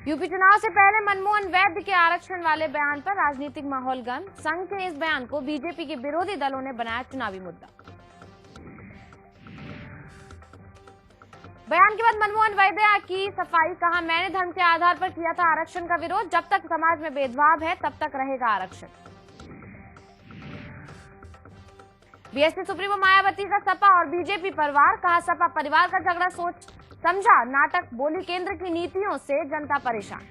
UP चुनाव से पहले मनमोहन वैद्य के आरक्षण वाले बयान पर राजनीतिक माहौल गर्म। संघ के इस बयान को बीजेपी के विरोधी दलों ने बनाया चुनावी मुद्दा। बयान के बाद मनमोहन वैद्य की सफाई, कहा मैंने धर्म के आधार पर किया था आरक्षण का विरोध, जब तक समाज में भेदभाव है तब तक रहेगा आरक्षण। बीएसपी सुप्रीमो मायावती का सपा और बीजेपी पर वार, कहा सपा परिवार का झगड़ा सोच समझा नाटक, बोली केंद्र की नीतियों से जनता परेशान।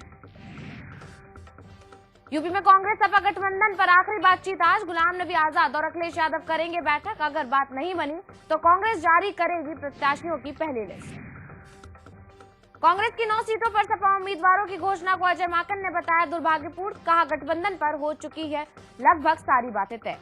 यूपी में कांग्रेस सपा गठबंधन पर आखिरी बातचीत आज। गुलाम नबी आजाद और अखिलेश यादव करेंगे बैठक। अगर बात नहीं बनी तो कांग्रेस जारी करेगी प्रत्याशियों की पहली लिस्ट। कांग्रेस की 9 सीटों पर सपा उम्मीदवारों की घोषणा को अजय माकन ने बताया दुर्भाग्यपूर्ण, कहा गठबंधन पर हो चुकी है लगभग सारी बातें तय।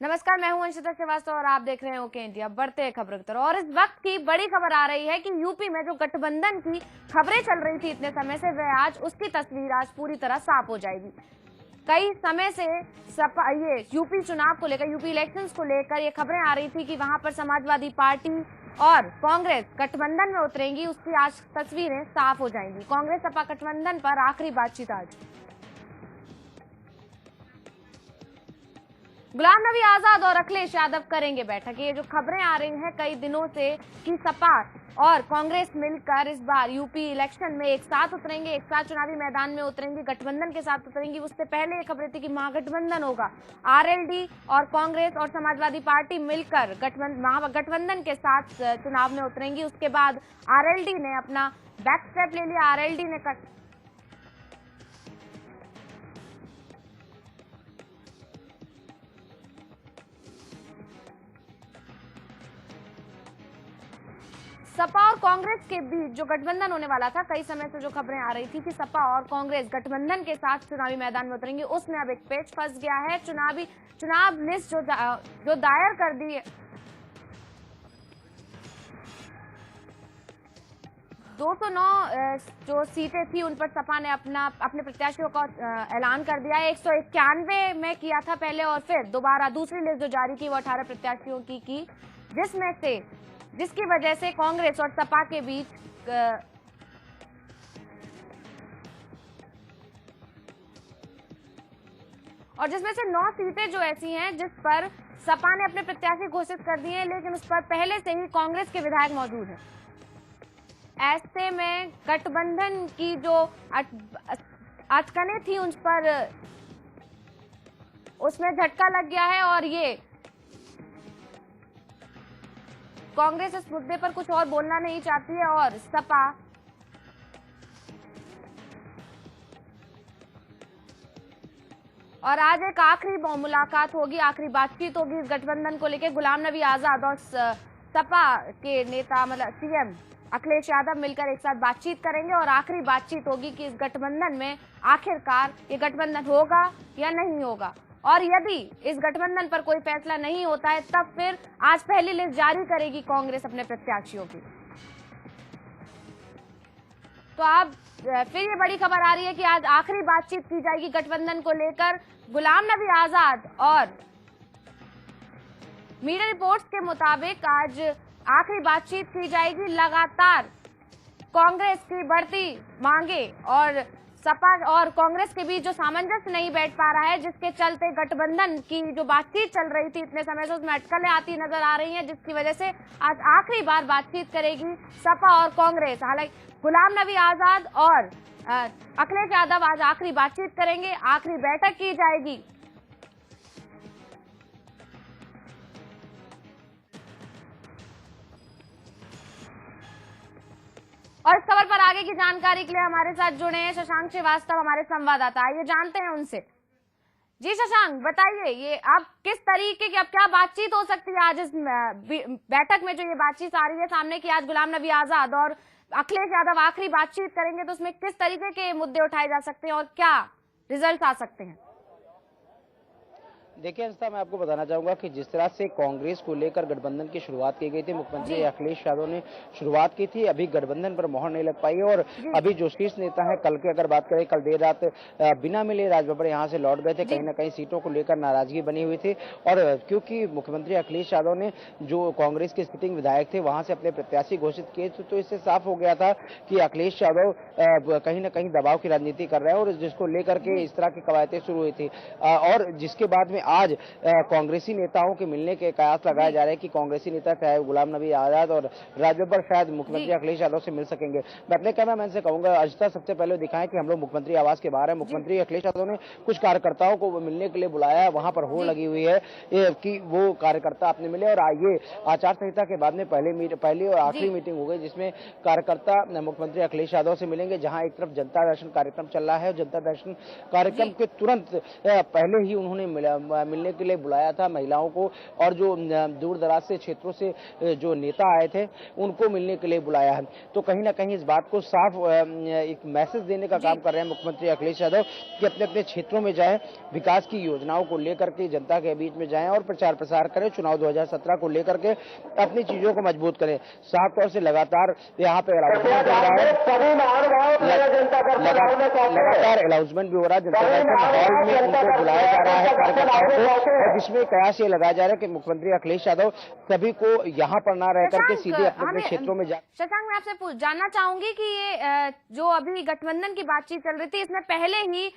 नमस्कार, मैं हूं अंशिता श्रीवास्तव और आप देख रहे हैं ओके इंडिया। बढ़ते हैं खबरों की तरफ और इस वक्त की बड़ी खबर आ रही है कि यूपी में जो गठबंधन की खबरें चल रही थी इतने समय से, वह आज उसकी तस्वीर आज पूरी तरह साफ हो जाएगी। कई समय से सपा ये यूपी चुनाव को लेकर, यूपी इलेक्शंस को लेकर ये खबरें आ रही थी कि वहां पर समाजवादी पार्टी और कांग्रेस गठबंधन में उतरेंगी, उसकी आज तस्वीरें साफ हो जाएंगी। कांग्रेस सपा गठबंधन पर आखिरी बातचीत आज। गुलाम नबी आजाद और अखिलेश यादव करेंगे बैठक। ये जो खबरें आ रही हैं कई दिनों से कि सपा और कांग्रेस मिलकर इस बार यूपी इलेक्शन में एक साथ उतरेंगे, एक साथ चुनावी मैदान में उतरेंगे, गठबंधन के साथ उतरेंगी। उससे पहले ये खबरें थी कि महागठबंधन होगा, आरएलडी और कांग्रेस और समाजवादी पार्टी मिलकर महागठबंधन के साथ चुनाव में उतरेंगी। उसके बाद आरएलडी ने अपना बैक स्टेप ले लिया। आरएलडी ने सपा और कांग्रेस के बीच जो गठबंधन होने वाला था, कई समय से जो खबरें आ रही थी कि सपा और कांग्रेस गठबंधन के साथ चुनावी मैदान में उतरेंगे, उसमें अब एक पेच फंस गया है। चुनाव लिस्ट जो दायर कर दी 209 जो सीटें थी उन पर सपा ने अपने प्रत्याशियों का ऐलान कर दिया है। 191 में किया था पहले और फिर दोबारा दूसरी लिस्ट जो जारी की वो 18 प्रत्याशियों की जिसकी वजह से कांग्रेस और सपा के बीच और जिसमें से 9 सीटें जो ऐसी हैं जिस पर सपा ने अपने प्रत्याशी घोषित कर दिए हैं, लेकिन उस पर पहले से ही कांग्रेस के विधायक मौजूद हैं। ऐसे में गठबंधन की जो अटकनें थी उन पर उसमें झटका लग गया है और ये कांग्रेस इस मुद्दे पर कुछ और बोलना नहीं चाहती है और सपा और आज एक आखिरी मुलाकात होगी, आखिरी बातचीत होगी इस गठबंधन को लेकर। गुलाम नबी आजाद और सपा के नेता मतलब सीएम अखिलेश यादव मिलकर एक साथ बातचीत करेंगे और आखिरी बातचीत होगी कि इस गठबंधन में आखिरकार ये गठबंधन होगा या नहीं होगा। और यदि इस गठबंधन पर कोई फैसला नहीं होता है तब फिर आज पहली लिस्ट जारी करेगी कांग्रेस अपने प्रत्याशियों की। तो अब फिर ये बड़ी खबर आ रही है कि आज आखिरी बातचीत की जाएगी गठबंधन को लेकर। गुलाम नबी आजाद और मीडिया रिपोर्ट्स के मुताबिक आज आखिरी बातचीत की जाएगी। लगातार कांग्रेस की बढ़ती मांगे और सपा और कांग्रेस के बीच जो सामंजस्य नहीं बैठ पा रहा है, जिसके चलते गठबंधन की जो बातचीत चल रही थी इतने समय से उसमें अटकलें आती नजर आ रही हैं, जिसकी वजह से आज आखिरी बार बातचीत करेगी सपा और कांग्रेस। हालांकि गुलाम नबी आजाद और अखिलेश यादव आज आखिरी बातचीत करेंगे, आखिरी बैठक की जाएगी। और इस खबर पर आगे की जानकारी के लिए हमारे साथ जुड़े हैं शशांक श्रीवास्तव, हमारे संवाददाता। आइए जानते हैं उनसे। जी शशांक, बताइए ये आप किस तरीके की, अब क्या बातचीत हो सकती है आज इस बैठक में, जो ये बातचीत आ रही है सामने कि आज गुलाम नबी आजाद और अखिलेश यादव आखिरी बातचीत करेंगे, तो उसमें किस तरीके के मुद्दे उठाए जा सकते हैं और क्या रिजल्ट आ सकते हैं? देखिए अंशता, मैं आपको बताना चाहूंगा कि जिस तरह से कांग्रेस को लेकर गठबंधन की शुरुआत की गई थी, मुख्यमंत्री अखिलेश यादव ने शुरुआत की थी, अभी गठबंधन पर मोहर नहीं लग पाई है। और अभी जो शीर्ष नेता है, कल की अगर बात करें, कल देर रात बिना मिले राजबब्बर यहाँ से लौट गए थे। कहीं ना कहीं सीटों को लेकर नाराजगी बनी हुई थी, और क्योंकि मुख्यमंत्री अखिलेश यादव ने जो कांग्रेस के सिटिंग विधायक थे वहां से अपने प्रत्याशी घोषित किए थे, तो इससे साफ हो गया था कि अखिलेश यादव कहीं ना कहीं दबाव की राजनीति कर रहे हैं, और जिसको लेकर के इस तरह की कवायतें शुरू हुई थी। और जिसके बाद में आज कांग्रेसी नेताओं के मिलने के कयास लगाए जा रहे हैं कि कांग्रेसी नेता चाहे गुलाम नबी आजाद और राजबब्बर शायद मुख्यमंत्री अखिलेश यादव से मिल सकेंगे। मैं अपने कैमरामैन से कहूंगा अजता सबसे पहले दिखाएं कि हम लोग मुख्यमंत्री आवास के बाहर है। मुख्यमंत्री अखिलेश यादव ने कुछ कार्यकर्ताओं को मिलने के लिए बुलाया, वहां पर होड़ लगी हुई है कि वो कार्यकर्ता अपने मिले। और आइए, आचार संहिता के बाद में पहली और आखिरी मीटिंग हो गई जिसमें कार्यकर्ता मुख्यमंत्री अखिलेश यादव से मिलेंगे, जहां एक तरफ जनता दर्शन कार्यक्रम चल रहा है। जनता दर्शन कार्यक्रम के तुरंत पहले ही उन्होंने मिलने के लिए बुलाया था महिलाओं को, और जो दूर दराज से क्षेत्रों से जो नेता आए थे उनको मिलने के लिए बुलाया है। तो कहीं ना कहीं इस बात को साफ एक मैसेज देने का काम कर रहे हैं मुख्यमंत्री अखिलेश यादव कि अपने अपने क्षेत्रों में जाएं, विकास की योजनाओं को लेकर के जनता के बीच में जाएं और प्रचार प्रसार करें, चुनाव 2017 को लेकर के अपनी चीजों को मजबूत करें। साफ तौर से लगातार यहाँ पे अनाउंसमेंट हो रहा है, लगातार अनाउंसमेंट भी हो रहा है। जनता दर्शन हॉल में उनको बुलाया जा रहा है कार्यकर्ताओं को, जिसमें कयास ये लगाया जा रहा है कि मुख्यमंत्री अखिलेश यादव सभी को यहाँ पर ना रह करके सीधे अपने क्षेत्रों में शशांक, मैं आपसे जानना चाहूंगी कि ये जो अभी गठबंधन की बातचीत चल रही थी, इसमें पहले ही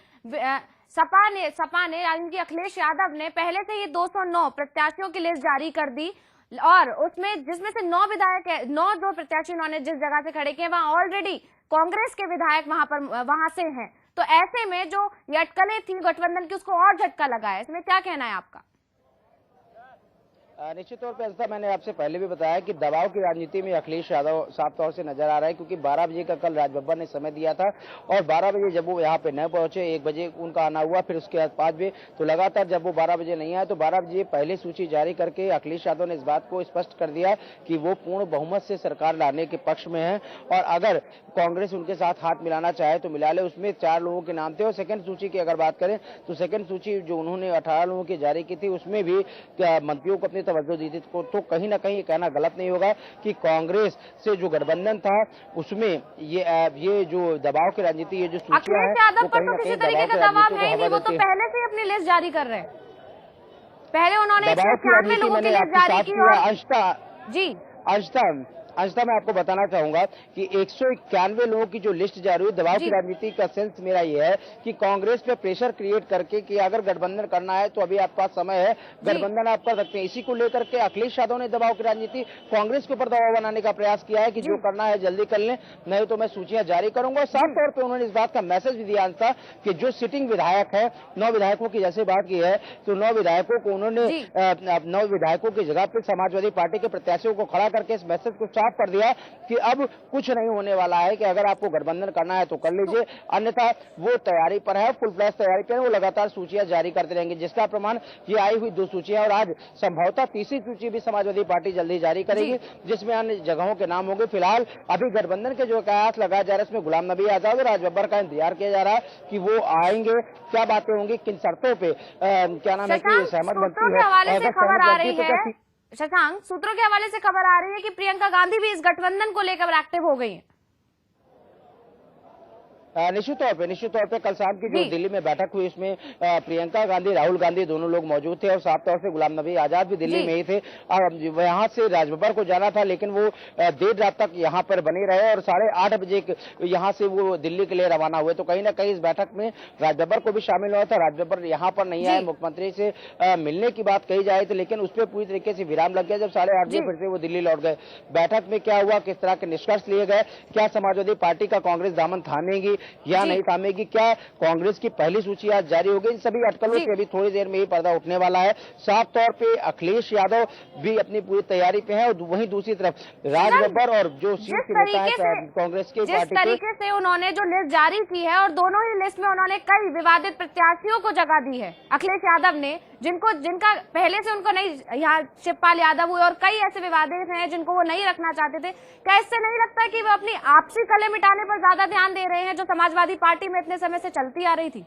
सपा ने यानी कि अखिलेश यादव ने पहले से ही 209 प्रत्याशियों की लिस्ट जारी कर दी, और उसमें जिसमें से 9 विधायक है, 9 जो प्रत्याशी उन्होंने जिस जगह से खड़े किए वहां ऑलरेडी कांग्रेस के विधायक वहां से हैं। तो ऐसे में जो ये अटकलें थी गठबंधन की, उसको और झटका लगा है। इसमें क्या कहना है आपका? निश्चित तौर पर ऐसा मैंने आपसे पहले भी बताया कि दबाव की राजनीति में अखिलेश यादव साफ तौर से नजर आ रहा है, क्योंकि 12 बजे का कल राजबब्बर ने समय दिया था, और 12 बजे जब वो यहाँ पे न पहुंचे, 1 बजे उनका आना हुआ, फिर उसके बाद 5 बजे, तो लगातार जब वो 12 बजे नहीं आए तो 12 बजे पहले सूची जारी करके अखिलेश यादव ने इस बात को स्पष्ट कर दिया कि वो पूर्ण बहुमत से सरकार लाने के पक्ष में है, और अगर कांग्रेस उनके साथ हाथ मिलाना चाहे तो मिला ले। उसमें 4 लोगों के नाम थे, और सेकंड सूची की अगर बात करें तो सेकंड सूची जो उन्होंने 18 लोगों की जारी की थी, उसमें भी मंत्रियों को अपनी तवज्जो दी थी। तो कहीं ना कहीं कहना गलत नहीं होगा कि कांग्रेस से जो गठबंधन था उसमें ये जो दबाव की राजनीति, ये जो सूचियां है, वो कहीं ना कहीं किसी का दबाव है नहीं, वो तो पहले से अपनी लिस्ट जारी कर रहे हैं। पहले उन्होंने 191 लोगों की लिस्ट जारी की। अंशता मैं आपको बताना चाहूंगा कि 191 लोगों की जो लिस्ट जारी हुई, दबाव की राजनीति का सेंस मेरा ये है कि कांग्रेस पे प्रेशर क्रिएट करके कि अगर गठबंधन करना है तो अभी आपके पास समय है, गठबंधन आप कर सकते हैं। इसी को लेकर के अखिलेश यादव ने दबाव की राजनीति कांग्रेस के ऊपर दबाव बनाने का प्रयास किया है कि जो करना है जल्दी कर लें, नहीं तो मैं सूचियां जारी करूंगा। और साफ तौर पर उन्होंने इस बात का मैसेज भी दिया अंशता कि जो सिटिंग विधायक है, 9 विधायकों की जैसे बात की है, तो 9 विधायकों को उन्होंने 9 विधायकों की जगह पर समाजवादी पार्टी के प्रत्याशियों को खड़ा करके इस मैसेज को कर दिया कि अब कुछ नहीं होने वाला है, कि अगर आपको गठबंधन करना है तो कर लीजिए, अन्यथा वो तैयारी पर है, फुल फ्लैश तैयारी पर है, वो लगातार सूचियां जारी करते रहेंगे, जिसका प्रमाण ये आई हुई 2 सूचियां, और आज संभवतः तीसरी सूची भी समाजवादी पार्टी जल्दी जारी करेगी, जिसमें अन्य जगहों के नाम होंगे। फिलहाल अभी गठबंधन के जो कयास लगाया जा रहा है, इसमें गुलाम नबी आजाद और राजबब्बर का इंतजार किया जा रहा है कि वो आएंगे, क्या बातें होंगी, किन शर्तों पे क्या नाम है कि सहमत बनती है। शशांक, सूत्रों के हवाले से खबर आ रही है कि प्रियंका गांधी भी इस गठबंधन को लेकर एक्टिव हो गई है। निश्चित तौर पे कल शाम की जो दिल्ली में बैठक हुई, इसमें प्रियंका गांधी, राहुल गांधी दोनों लोग मौजूद थे, और साफ तौर से गुलाम नबी आजाद भी दिल्ली में ही थे। और यहाँ से राजबब्बर को जाना था, लेकिन वो देर रात तक यहाँ पर बने रहे, और 8:30 बजे यहाँ से वो दिल्ली के लिए रवाना हुए। तो कहीं ना कहीं इस बैठक में राजबब्बर को भी शामिल हुआ था। राजबब्बर यहाँ पर नहीं आए, मुख्यमंत्री से मिलने की बात कही जाए थी, लेकिन उस पर पूरी तरीके से विराम लग गया। जब 8:30 बजे फिर से वो दिल्ली लौट गए। बैठक में क्या हुआ, किस तरह के निष्कर्ष लिए गए, क्या समाजवादी पार्टी का कांग्रेस दामन थामेगी, या नहीं थामेगी, क्या कांग्रेस की पहली सूची आज जारी हो गई, इन सभी अटकलों से अभी थोड़ी देर में ही पर्दा उठने वाला है। साफ तौर पे अखिलेश यादव भी अपनी पूरी तैयारी पे है और वहीं दूसरी तरफ राजबब्बर और जो शीर्ष नेता है कांग्रेस के जिस तरीके से उन्होंने जो लिस्ट जारी की है और दोनों ही लिस्ट में उन्होंने कई विवादित प्रत्याशियों को जगह दी है अखिलेश यादव ने, जिनका पहले से उनको नहीं, यहाँ शिवपाल यादव हुए और कई ऐसे विवादित हैं जिनको वो नहीं रखना चाहते थे। क्या इससे नहीं लगता कि वो अपनी आपसी कलह मिटाने पर ज्यादा ध्यान दे रहे हैं जो समाजवादी पार्टी में इतने समय से चलती आ रही थी?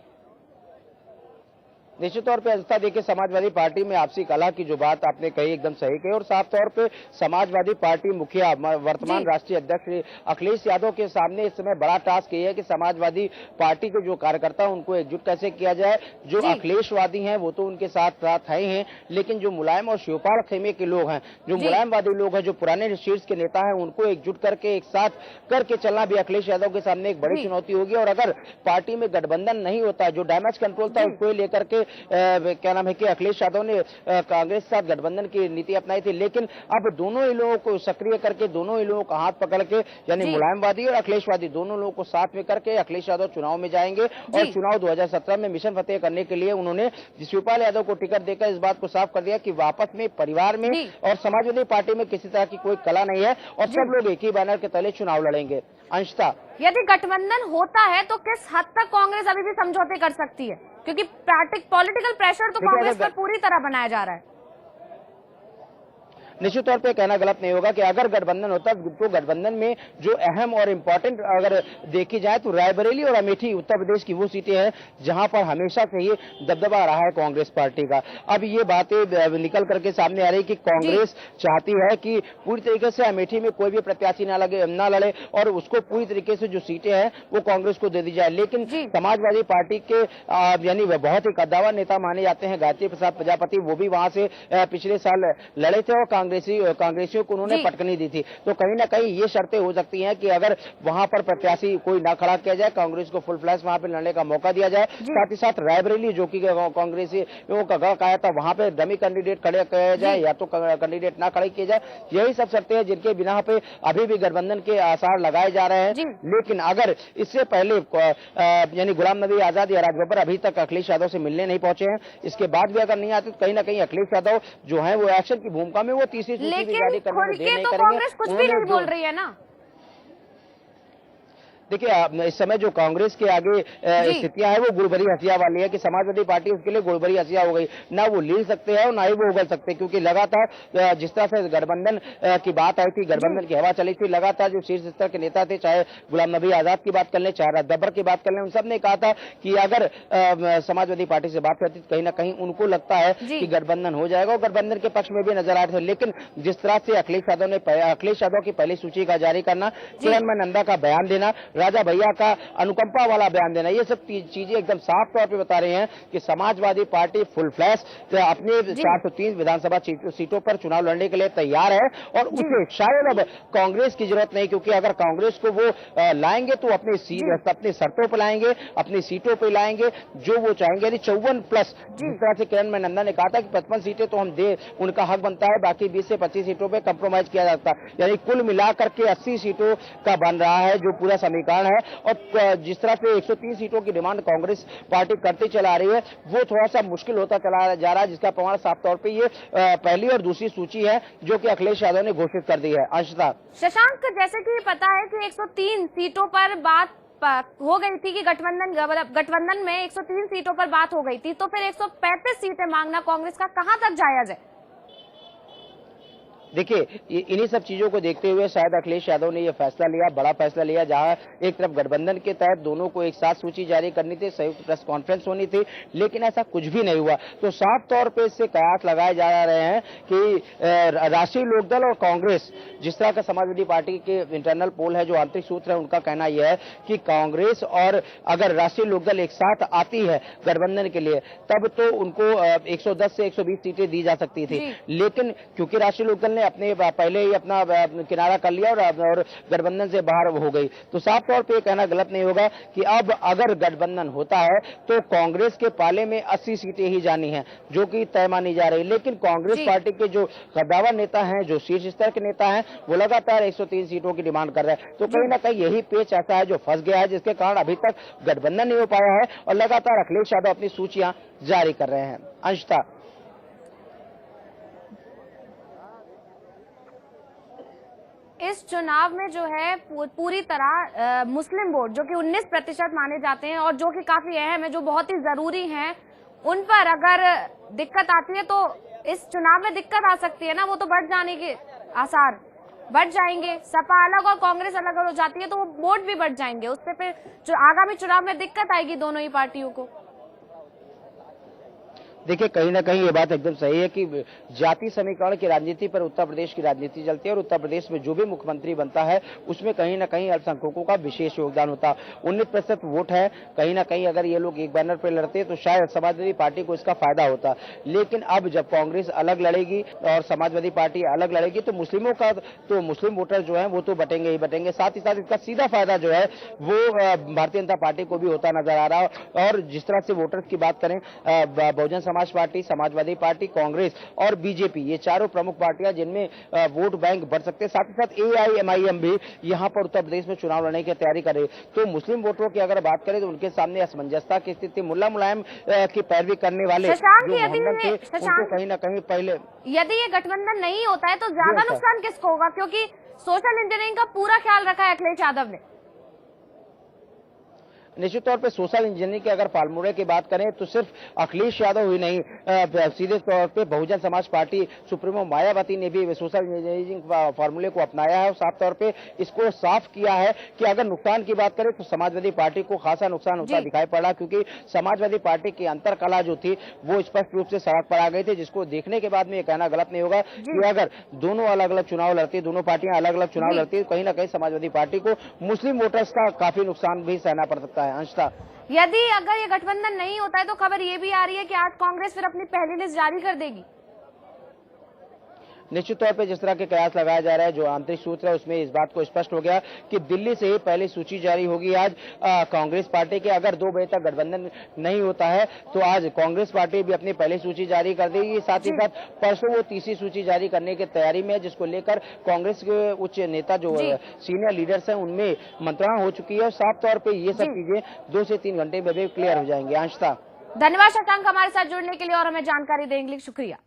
निश्चित तौर पे ऐसा देखिए, समाजवादी पार्टी में आपसी कलह की जो बात आपने कही एकदम सही कही और साफ तौर पे समाजवादी पार्टी मुखिया वर्तमान राष्ट्रीय अध्यक्ष अखिलेश यादव के सामने इस समय बड़ा टास्क ये है कि समाजवादी पार्टी के जो कार्यकर्ता उनको एकजुट कैसे किया जाए। जो अखिलेशवादी हैं वो तो उनके साथ है ही हैं, लेकिन जो मुलायम और शिवपाल खेमे के लोग हैं, जो मुलायमवादी लोग हैं, जो पुराने शीर्ष के नेता हैं, उनको एकजुट करके एक साथ करके चलना भी अखिलेश यादव के सामने एक बड़ी चुनौती होगी। और अगर पार्टी में गठबंधन नहीं होता, जो डैमेज कंट्रोल था उसको लेकर के क्या नाम है कि अखिलेश यादव ने कांग्रेस के साथ गठबंधन की नीति अपनाई थी, लेकिन अब दोनों ही लोगों को सक्रिय करके, दोनों ही लोगों का हाथ पकड़ के, यानी मुलायमवादी और अखिलेशवादी दोनों लोगों को साथ में करके अखिलेश यादव चुनाव में जाएंगे। और चुनाव 2017 में मिशन फतेह करने के लिए उन्होंने शिवपाल यादव को टिकट देकर इस बात को साफ कर दिया कि वापस में परिवार में और समाजवादी पार्टी में किसी तरह की कोई कला नहीं है और सब लोग एक ही बैनर के तले चुनाव लड़ेंगे। अंशता, यदि गठबंधन होता है तो किस हद तक कांग्रेस अभी भी समझौते कर सकती है, क्योंकि पॉलिटिकल प्रेशर तो कांग्रेस पर पूरी तरह बनाया जा रहा है। निश्चित तौर पे कहना गलत नहीं होगा कि अगर गठबंधन होता तो गठबंधन में जो अहम और इम्पोर्टेंट अगर देखी जाए तो रायबरेली और अमेठी उत्तर प्रदेश की वो सीटें हैं जहां पर हमेशा से ही दबदबा रहा है कांग्रेस पार्टी का। अब ये बातें निकल करके सामने आ रही कि कांग्रेस चाहती है कि पूरी तरीके से अमेठी में कोई भी प्रत्याशी ना लड़े और उसको पूरी तरीके से जो सीटें हैं वो कांग्रेस को दे दी जाए। लेकिन समाजवादी पार्टी के यानी बहुत ही कद्दावर नेता माने जाते हैं गायत्री प्रसाद प्रजापति, वो भी वहां से पिछले साल लड़े थे और कांग्रेसियों को उन्होंने पटकनी दी थी। तो कहीं ना कहीं ये शर्तें हो सकती हैं कि अगर वहां पर प्रत्याशी कोई ना खड़ा किया जाए, कांग्रेस को फुल फ्लैश वहां पर लड़ने का मौका दिया जाए। साथ ही साथ रायबरेली जो कि कांग्रेसियों का गढ़ कहा था, वहां पे डमी कैंडिडेट खड़े किया जाए या तो कैंडिडेट ना खड़े किए जाए। यही सब शर्तें हैं जिनके बिना पे अभी भी गठबंधन के आसार लगाए जा रहे हैं। लेकिन अगर इससे पहले यानी गुलाम नबी आजाद या राजबब्बर अभी तक अखिलेश यादव से मिलने नहीं पहुंचे हैं, इसके बाद भी अगर नहीं आते तो कहीं ना कहीं अखिलेश यादव जो है वो एक्शन की भूमिका में वो तीसरी लेकिन खुल के तो कांग्रेस कुछ भी नहीं बोल रही है ना। देखिए, इस समय जो कांग्रेस के आगे स्थितियां है वो गुड़बरी हसिया वाली है कि समाजवादी पार्टी उसके लिए गुड़बरी हसिया हो गई, ना वो लीड सकते हैं और ना ही वो उगल सकते, क्योंकि लगातार जिस तरह से गठबंधन की बात आई थी, गठबंधन की हवा चली थी, लगातार जो शीर्ष स्तर के नेता थे, चाहे गुलाम नबी आजाद की बात कर लें, चाहे राजबब्बर की बात कर लें, उन सब ने कहा था कि अगर समाजवादी पार्टी से बात करती कहीं ना कहीं उनको लगता है कि गठबंधन हो जाएगा और गठबंधन के पक्ष में भी नजर आ रहे थे। लेकिन जिस तरह से अखिलेश यादव की पहली सूची का जारी करना, किरण नंदा का बयान देना, राजा भैया का अनुकंपा वाला बयान देना, ये सब चीजें एकदम साफ तौर पे बता रहे हैं कि समाजवादी पार्टी फुल फ्लैश अपने 403 विधानसभा सीटों पर चुनाव लड़ने के लिए तैयार है और उसे शायद अब कांग्रेस की जरूरत नहीं, क्योंकि अगर कांग्रेस को वो लाएंगे तो अपने शर्तों पर लाएंगे, अपनी सीटों पर लाएंगे जो वो चाहेंगे, यानी 54+। जिस तरह से किरण नंदा ने कहा था कि 55 सीटें तो हम दे, उनका हक बनता है, बाकी 20 से 25 सीटों पर कंप्रोमाइज किया जाता है, यानी कुल मिलाकर के 80 सीटों का बन रहा है जो पूरा समीकरण है। और जिस तरह से 103 सीटों की डिमांड कांग्रेस पार्टी करती चला रही है वो थोड़ा सा मुश्किल होता चला जा रहा है, जिसका प्रमाण साफ तौर पे ये पहली और दूसरी सूची है जो कि अखिलेश यादव ने घोषित कर दी है। अंशता, शशांक, जैसे कि पता है कि 103 सीटों पर बात हो गई थी कि गठबंधन में 103 सीटों पर बात हो गई थी, तो फिर 135 सीटें मांगना कांग्रेस का कहां तक जायज है? देखिए, इन्हीं सब चीजों को देखते हुए शायद अखिलेश यादव ने यह फैसला लिया, बड़ा फैसला लिया, जहां एक तरफ गठबंधन के तहत दोनों को एक साथ सूची जारी करनी थी, संयुक्त प्रेस कॉन्फ्रेंस होनी थी, लेकिन ऐसा कुछ भी नहीं हुआ। तो साफ तौर पे इससे कयास लगाए जा रहे हैं कि राष्ट्रीय लोकदल और कांग्रेस, जिस तरह का समाजवादी पार्टी के इंटरनल पोल है, जो आंतरिक सूत्र है, उनका कहना यह है कि कांग्रेस और अगर राष्ट्रीय लोकदल एक साथ आती है गठबंधन के लिए, तब तो उनको 110 से 120 सीटें दी जा सकती थी। लेकिन क्योंकि राष्ट्रीय लोकदल ने अपने पहले ही अपना किनारा कर लिया और गठबंधन से बाहर हो गई। तो साफ तौर पे कहना गलत नहीं होगा कि अब अगर गठबंधन होता है तो कांग्रेस के पाले में 80 सीटें ही जानी हैं, जो कि तय मानी जा रही। लेकिन कांग्रेस पार्टी के जो कद्दावर नेता हैं, जो शीर्ष स्तर के नेता हैं, वो लगातार 103 सीटों की डिमांड कर रहे हैं। तो कहीं ना कहीं यही पेच ऐसा है जो फंस गया है, जिसके कारण अभी तक गठबंधन नहीं हो पाया है और लगातार अखिलेश यादव अपनी सूचियां जारी कर रहे हैं। अंशता, इस चुनाव में जो है पूरी तरह मुस्लिम वोट जो कि 19% माने जाते हैं और जो कि काफी अहम है, जो बहुत ही जरूरी हैं, उन पर अगर दिक्कत आती है तो इस चुनाव में दिक्कत आ सकती है ना। वो तो बढ़ जाने के आसार बढ़ जाएंगे। सपा अलग और कांग्रेस अलग हो जाती है तो वो वोट भी बढ़ जाएंगे। उससे फिर जो आगामी चुनाव में दिक्कत आएगी दोनों ही पार्टियों को। देखिए, कहीं ना कहीं ये बात एकदम सही है कि जाति समीकरण की राजनीति पर उत्तर प्रदेश की राजनीति चलती है और उत्तर प्रदेश में जो भी मुख्यमंत्री बनता है उसमें कहीं ना कहीं अल्पसंख्यकों का विशेष योगदान होता है। 19% वोट है। कहीं ना कहीं अगर ये लोग एक बैनर पर लड़ते तो शायद समाजवादी पार्टी को इसका फायदा होता। लेकिन अब जब कांग्रेस अलग लड़ेगी और समाजवादी पार्टी अलग लड़ेगी तो मुस्लिमों का तो मुस्लिम वोटर जो है वो तो बटेंगे ही बटेंगे। साथ ही साथ इसका सीधा फायदा जो है वो भारतीय जनता पार्टी को भी होता नजर आ रहा है। और जिस तरह से वोटर्स की बात करें, बहुजन समाज पार्टी, समाजवादी पार्टी, कांग्रेस और बीजेपी, ये चारों प्रमुख पार्टियां जिनमें वोट बैंक बढ़ सकते हैं। साथ ही साथ AIMIM भी यहां पर उत्तर प्रदेश में चुनाव लड़ने की तैयारी कर रही है। तो मुस्लिम वोटरों की अगर बात करें तो उनके सामने असमंजसता की स्थिति, मुल्ला मुलायम की पैरवी करने वाले जो मोहम्मद थे उनको कहीं ना कहीं पहले, यदि ये गठबंधन नहीं होता है तो ज्यादा नुकसान किसको होगा? क्योंकि सोशल इंजीनियरिंग का पूरा ख्याल रखा है अखिलेश यादव ने। निश्चित तौर पे सोशल इंजीनियरिंग की अगर फार्मूले की बात करें तो सिर्फ अखिलेश यादव ही नहीं, सीधे तौर पे बहुजन समाज पार्टी सुप्रीमो मायावती ने भी सोशल इंजीनियरिंग फार्मूले को अपनाया है और साफ तौर पे इसको साफ किया है कि अगर नुकसान की बात करें तो समाजवादी पार्टी को खासा नुकसान होता दिखाई पड़ा, क्योंकि समाजवादी पार्टी की अंतर कला जो थी वो स्पष्ट रूप से सड़क पर आ गई थी, जिसको देखने के बाद में ये कहना गलत नहीं होगा कि अगर दोनों अलग अलग चुनाव लड़ती, दोनों पार्टियां अलग अलग चुनाव लड़ती, कहीं ना कहीं समाजवादी पार्टी को मुस्लिम वोटर्स का काफी नुकसान भी सहना पड़ सकता है। अंशता, यदि अगर ये गठबंधन नहीं होता है तो खबर ये भी आ रही है कि आज कांग्रेस फिर अपनी पहली लिस्ट जारी कर देगी। निश्चित तौर पे जिस तरह के कयास लगाया जा रहा है, जो आंतरिक सूत्र है उसमें इस बात को स्पष्ट हो गया कि दिल्ली से ही पहली सूची जारी होगी आज कांग्रेस पार्टी के। अगर 2 बजे तक गठबंधन नहीं होता है तो आज कांग्रेस पार्टी भी अपनी पहली सूची जारी कर देगी। साथ ही साथ परसों वो तीसरी सूची जारी करने की तैयारी में है, जिसको लेकर कांग्रेस के उच्च नेता जो सीनियर लीडर्स हैं उनमें मंत्रणा हो चुकी है और साफ तौर पर ये सब चीजें 2 से 3 घंटे में भी क्लियर हो जाएंगे। अंशता, धन्यवाद शशांक हमारे साथ जुड़ने के लिए और हमें जानकारी देने के लिए शुक्रिया।